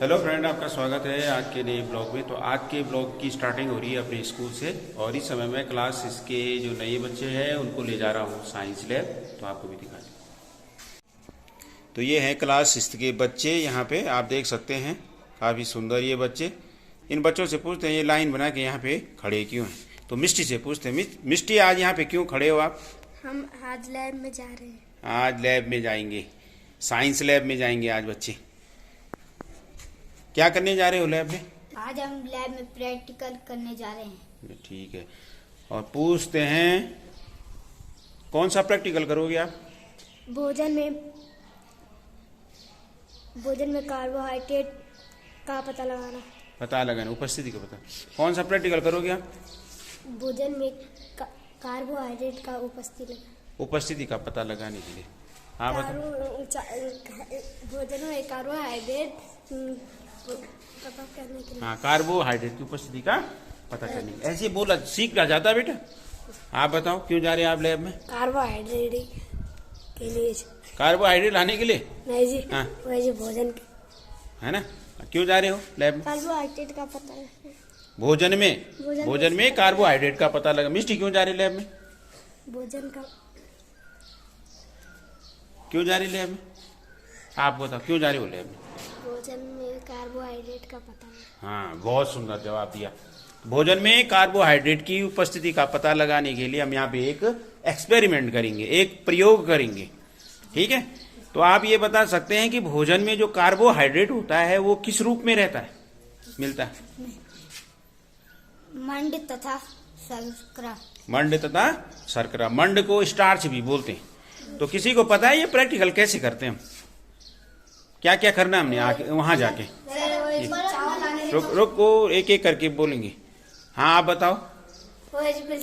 Hello friend, आपका स्वागत है आज के नए ब्लॉग में। तो आज के ब्लॉग की स्टार्टिंग हो रही है अपने स्कूल से और इस समय मैं क्लास इसके जो नए बच्चे हैं उनको ले जा रहा हूँ साइंस लैब। तो आपको भी दिखा दें। तो ये हैं क्लास इसके बच्चे, यहाँ पे आप देख सकते हैं, काफ़ी सुंदर ये बच्चे। इन बच्चों से पूछते हैं ये लाइन बना के यहाँ पे खड़े क्यों हैं। तो मिष्टी से पूछते हैं, मिष्टी आज यहाँ पे क्यों खड़े हो आप? हम आज लैब में जा रहे हैं। आज लैब में जाएंगे, साइंस लैब में जाएंगे आज बच्चे। क्या करने जा रहे हो लैब में? आज हम लैब में प्रैक्टिकल करने जा रहे हैं। ठीक है। और पूछते हैं कौन सा प्रैक्टिकल करोगे आप? भोजन में कार्बोहाइड्रेट का पता लगाना। उपस्थिति का पता। कौन सा प्रैक्टिकल करोगे आप? भोजन में कार्बोहाइड्रेट का उपस्थिति का पता लगाने के लिए। हाँ भोजन में कार्बोहाइड्रेट पता करने के लिए। हाँ, कार्बोहाइड्रेट की उपस्थिति का पता करने के लिए। ऐसे बोला सीख जाता बेटा। आप बताओ क्यों जा रहे हैं आप लैब में? कार्बोहाइड्रेट के लिए। कार्बोहाइड्रेट लाने के लिए? नहीं जी। हाँ, वैसे भोजन है ना। क्यों जा रहे हो लैब में? कार्बोहाइड्रेट का पता है। भोजन में कार्बोहाइड्रेट का पता लगा। मिष्टी क्यों जा रही लैब में? भोजन का क्यों जा रही लैब में? आप बताओ क्यों जा रही हो लैब में? भोजन में कार्बोहाइड्रेट का पता है। हाँ, बहुत सुंदर जवाब दिया। भोजन में कार्बोहाइड्रेट की उपस्थिति का पता लगाने के लिए हम यहाँ पे एक एक्सपेरिमेंट करेंगे, एक प्रयोग करेंगे। ठीक है। तो आप ये बता सकते हैं कि भोजन में जो कार्बोहाइड्रेट होता है वो किस रूप में रहता है, मिलता है? मंड तथा शर्करा। मंड तथा शर्करा। मंड को स्टार्च भी बोलते हैं। तो किसी को पता है ये प्रैक्टिकल कैसे करते हैं? हम क्या क्या करना हमने आके वहां जाके? रुक को एक एक करके बोलेंगे। हाँ, आप बताओ।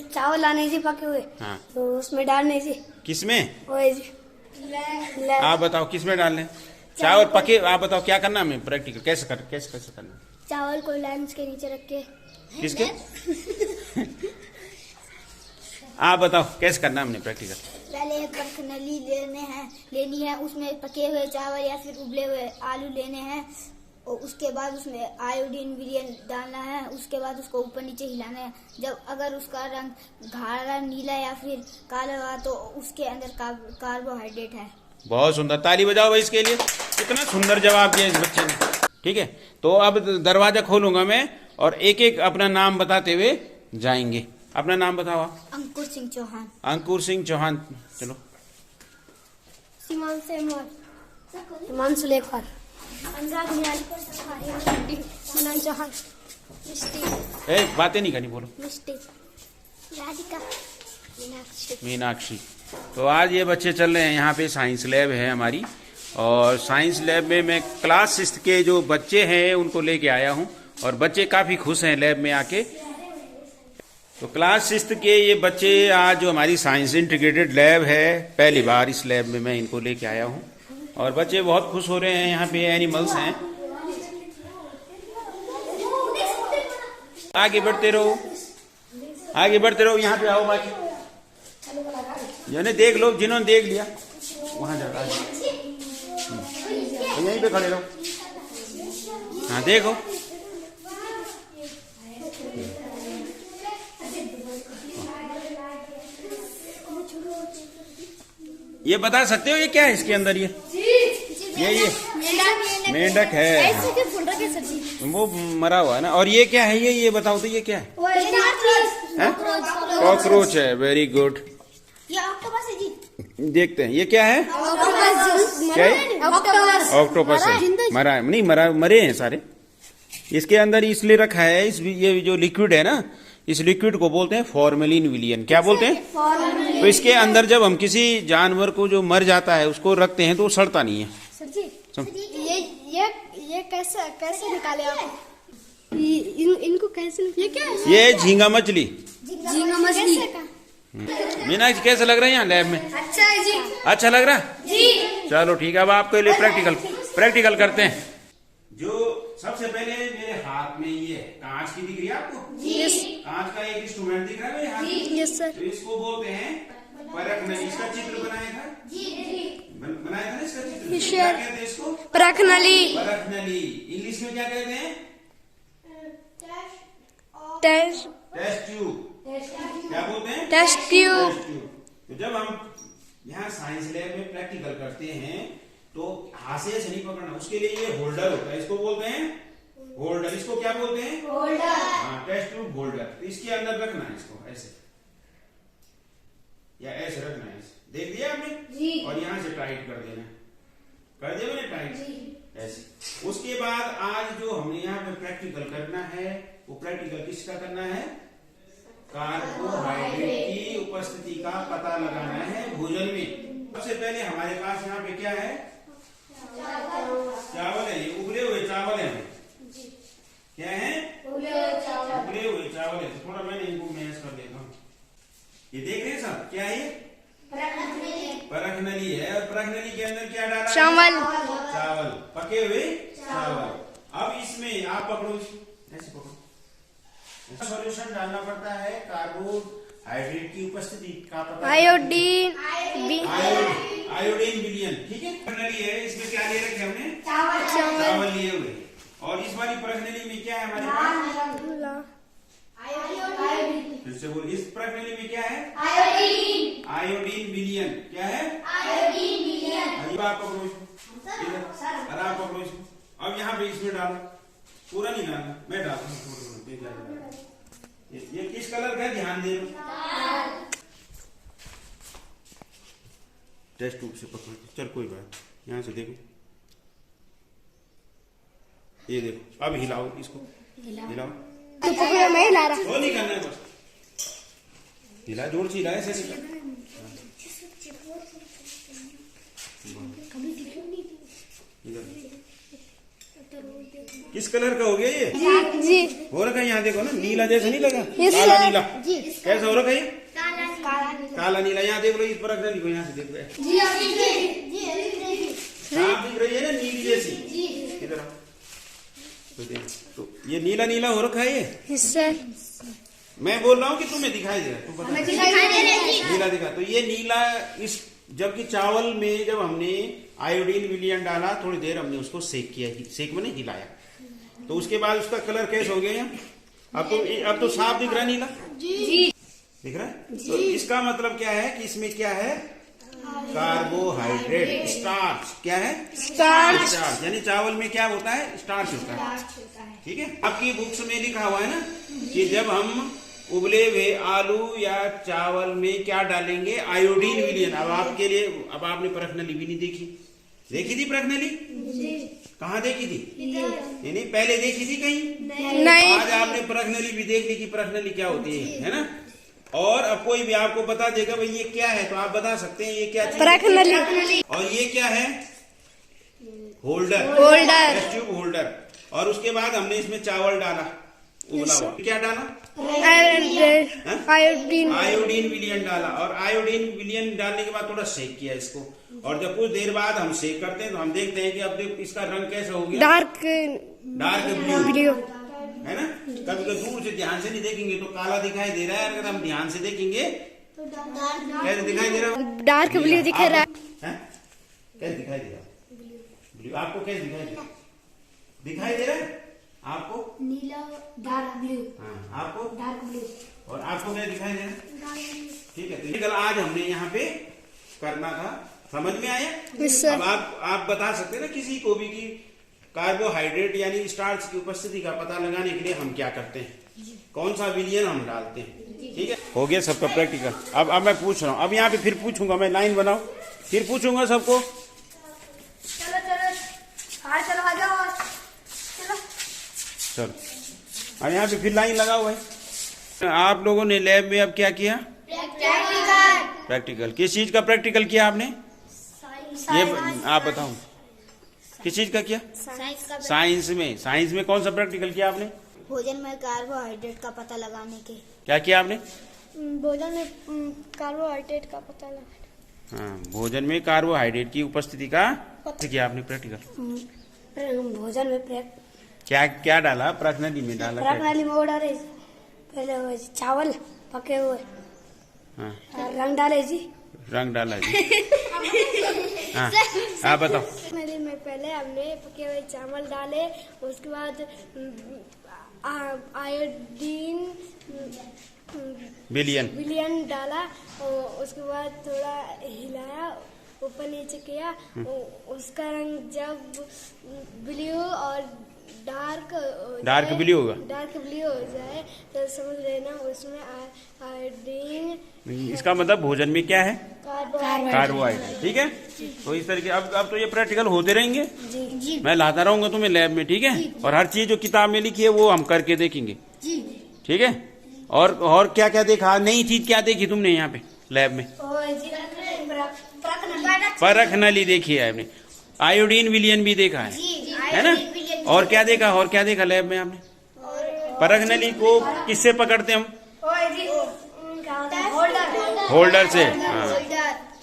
चावल लाने से पके हुए। हाँ, तो उसमें डालने से। किसमें? आप बताओ किसमें डालने? चावल पके। आप बताओ क्या करना हमें प्रैक्टिकल कैसे करना? चावल को लेंस के नीचे रख के। किसके? आप बताओ कैसे करना हमने प्रैक्टिकल? पहले एक बर्तनली लेनी है, उसमें पके हुए चावल या फिर उबले हुए आलू लेने हैं और उसके बाद उसमें आयोडीन विलयन डालना है। उसके बाद उसको ऊपर नीचे हिलाना है। जब अगर उसका रंग गाढ़ा नीला या फिर काला हुआ तो उसके अंदर कार्बोहाइड्रेट है। बहुत सुंदर, ताली बजाओ भाई इसके लिए। कितना सुंदर जवाब दिया इस बच्चे ने। ठीक है। तो अब दरवाजा खोलूंगा मैं और एक एक अपना नाम बताते हुए जाएंगे। अपना नाम बताओ आप। अंकुर सिंह चौहान। अंकुर सिंह चौहान। चलो। हिमांशु लेखपाल। चौहान। बातें नहीं करनी, बोलो। राधिका। मीनाक्षी। तो आज ये बच्चे चल रहे हैं, यहाँ पे साइंस लैब है हमारी और साइंस लैब में मैं क्लास 6 के जो बच्चे हैं उनको लेके आया हूँ और बच्चे काफी खुश हैं लैब में आके। तो क्लास 6 के ये बच्चे आज जो हमारी साइंस इंटीग्रेटेड लैब है, पहली बार इस लैब में मैं इनको लेके आया हूँ और बच्चे बहुत खुश हो रहे हैं। यहाँ पे एनिमल्स हैं। आगे बढ़ते रहो, आगे बढ़ते रहो। यहाँ पे आओ, बाकी जिन्हें देख लो, जिन्होंने देख लिया वहां जाओ। यहीं पे खड़े रहो। हाँ, देखो। ये बता सकते हो ये क्या है इसके अंदर? ये मेंढक है। वो मरा हुआ है ना। और ये क्या है? ये बताओ तो ये क्या है? कॉकरोच है। Very good. देखते हैं ये क्या है। क्या है? ऑक्टोपस है। मरा नहीं, मरे हैं सारे। इसके अंदर इसलिए रखा है, ये जो लिक्विड है ना, इस लिक्विड को बोलते हैं फॉर्मेलिन विलियन। क्या बोलते हैं? तो इसके अंदर जब हम किसी जानवर को जो मर जाता है उसको रखते हैं तो वो सड़ता नहीं है। सर जी, ये कैसे निकाले आप? इनको कैसे? ये क्या है? ये झींगा मछली। झींगा मछली। मीनाक्षी, कैसा लग रहा है यहाँ लैब में? अच्छा है जी। अच्छा लग रहा है जी। चलो ठीक है, अब आपके लिए प्रैक्टिकल करते हैं। जो सबसे पहले मेरे हाथ में ये कांच की दिख रही है आपको? यस। कांच का एक इंस्ट्रूमेंट दिख रहा है मेरे हाथ में? Yes sir. तो इसको बोलते हैं परख नली। इसका चित्र बनाया था? बनाया था ना इसका चित्र? Yes, क्या sir. कहते हैं इसको? परखनली, परखनली। इंग्लिश में क्या कहते हैं? Test test tube. क्या बोलते हैं? Test tube, test tube. तो जब हम यहाँ साइंस लैब में प्रैक्टिकल करते हैं तो हाथ से ऐसे नहीं पकड़ना, उसके लिए ये होल्डर होता है, इसको बोलते हैं होल्डर। इसको क्या बोलते हैं? होल्डर। हाँ, टेस्ट ट्यूब होल्डर। तो इसके अंदर रखना है इसको ऐसे या ऐसे रखना है। देख दिया आपने? जी। और यहाँ से टाइट कर देना। कर दिया मैंने टाइट ऐसे। उसके बाद आज जो हमने यहाँ पे प्रैक्टिकल करना है वो प्रैक्टिकल किसका करना है? कार्बोहाइड्रेट की उपस्थिति का पता लगाना है भोजन में। सबसे पहले हमारे पास यहाँ पे क्या है? चावल है। ये उबले हुए चावल है। क्या है? उबले हुए चावल है। तो थोड़ा मैंने इनको मैश कर देता हूँ। ये देख रहे हैं सब क्या है? परखनली है। और परखनली के अंदर क्या डाला? चावल, चावल, पके हुए चावल। अब इसमें आप पकड़ो, ऐसे पकड़ो। सॉल्यूशन डालना पड़ता है कार्बोहाइड्रेट की उपस्थिति का पता। आयोडीन, आयोडीन विलयन। ठीक है। परखनली है, इसमें क्या ले रखे हमने? चावल लिए हुए। और इस वाली परखनली में क्या है हमारे पास? फिर से बोल। इस परखनली में क्या है? आयोडीन विलयन। क्या है? अब आप पकड़ो इसको। अरे आप पकड़ो इसको। अब यहाँ पे इसमें डालो। पूरा नहीं डालना, मैं डालता हूँ। ये किस कलर का है? ध्यान दे। टेस्ट ट्यूब से पकड़। चल कोई बात, यहाँ से देखो। ये देखो। अब हिलाओ इसको। हिलाओ। तो पकड़ो, मैं हिला रहा। वो नहीं करना है, बस हिला, जोर से हिला, ऐसे नहीं करना। किस कलर का हो गया ये? जी, हो रखा है, यहाँ देखो ना, नीला जैसा नहीं लगा? Yes, काला sir. नीला। कैसा हो रखा है ये? काला नीला। यहाँ देख लो, इस पर रखना नहीं, यहाँ से देख लो। साफ दिख रही है ना, नीली जैसी। इधर आओ। तो देखो, तो ये नीला नीला हो रखा है ये। Yes sir. मैं बोल रहा हूँ कि तुम्हें दिखाई दे रहा है, तुम बता। नीला दिखा। तो ये नीला इस, जबकि चावल में जब हमने आयोडीन विलयन डाला, थोड़ी देर हमने उसको सेक किया, सेक में नहीं हिलाया, तो उसके बाद उसका कलर कैसा हो गया यहाँ? अब तो साफ दिख रहा है नीला। दिख रहा है? तो इसका मतलब क्या है कि इसमें क्या है? Carbohydrate, starch. क्या है? स्टार्च। यानी चावल में क्या होता है? स्टार्च होता है। ठीक है। आपकी बुक्स में लिखा हुआ है ना कि जब हम उबले हुए आलू या चावल में क्या डालेंगे? आयोडीन विलयन। अब आपके लिए, अब आपने परखनली भी नहीं देखी। देखी थी परखनली? कहाँ देखी थी? नहीं, पहले देखी थी कहीं? नहीं। आज आपने परखनली भी देख ली कि परखनली क्या होती है ना? और अब कोई भी आपको बता देगा भाई ये क्या है, तो आप बता सकते हैं ये क्या चीज? परखनली। और ये क्या है? होल्डर। होल्डर। Tube holder. और उसके बाद हमने इसमें चावल डाला, उबला हुआ। क्या डाला? आयोडीन। आयोडीन विलयन डाला। और आयोडीन विलयन डालने के बाद थोड़ा सेक किया इसको। और जब कुछ देर बाद हम सेक करते हैं तो हम देखते हैं कि अब देखो इसका रंग कैसा हो गया? डार्क ब्लू है ना? कभी कभी दूर से ध्यान से नहीं देखेंगे तो काला दिखाई दे रहा है, अगर हम ध्यान से देखेंगे कैसे दिखाई दे रहा है? डार्क ब्लू दिख रहा है। कैसे दिखाई दे रहा है? ब्लू। आपको कैसे दिखाई दे रहा है? दिखाई दे रहा है आपको? नीला, डार्क ब्लू। हाँ, आपको? Dark blue. और आपको क्या दिखाई दे रहा है? ठीक है। तो कल आज हमने यहाँ पे करना था, समझ में आया? Yes, sir. अब आप बता सकते हैं ना किसी को भी कि कार्बोहाइड्रेट यानी स्टार्च की उपस्थिति का पता लगाने के लिए हम क्या करते हैं, कौन सा विलयन हम डालते हैं। ठीक है, हो गया सबका प्रैक्टिकल। अब मैं पूछ रहा हूँ, अब यहाँ पे फिर पूछूंगा मैं, लाइन बनाओ, फिर पूछूंगा सबको। चलो चलो आ जाओ। चलो, अब यहाँ पे फिर लाइन लगाओ भाई। आप लोगों ने लैब में अब क्या किया? प्रैक्टिकल। किस चीज का प्रैक्टिकल किया आपने? ये आप बताओ, किस चीज का किया? साइंस में कौन सा प्रैक्टिकल किया आपने? भोजन में कार्बोहाइड्रेट का पता लगाने के। क्या किया आपने? भोजन में कार्बोहाइड्रेट का पता लगा। हाँ, भोजन में कार्बोहाइड्रेट की उपस्थिति का किया आपने प्रैक्टिकल। भोजन में क्या डाला? प्रखनली में डाला। प्रखनली में वो डाले पहले चावल पके हुए, हाँ, रंग डाले जी, रंग डाला जी। हाँ आप बताओ। दिन में पहले हमने पके हुए चावल डाले, उसके बाद आयोडीन विलियन डाला और उसके बाद थोड़ा हिलाया, ऊपर नीचे किया। उसका रंग जब ब्लू और डार्क ब्लू हो जाए तो समझ लेना उसमें आयोडीन। इसका मतलब भोजन में क्या है? कार्बोहाइड्रेट। ठीक है, तो इस तरीके अब तो ये प्रैक्टिकल होते रहेंगे जी। मैं लाता रहूंगा तुम्हें लैब में। ठीक है, और हर चीज जो किताब में लिखी है वो हम करके देखेंगे। ठीक है, और क्या क्या देखा, नई चीज क्या देखी तुमने यहाँ पे लैब में? परख नली देखी है आपने, आयोडीन विलियन भी देखा है ना? और क्या देखा लैब में आपने? परख नली को किससे पकड़ते हम? होल्डर से। हाँ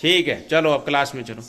ठीक है, चलो अब क्लास में चलो।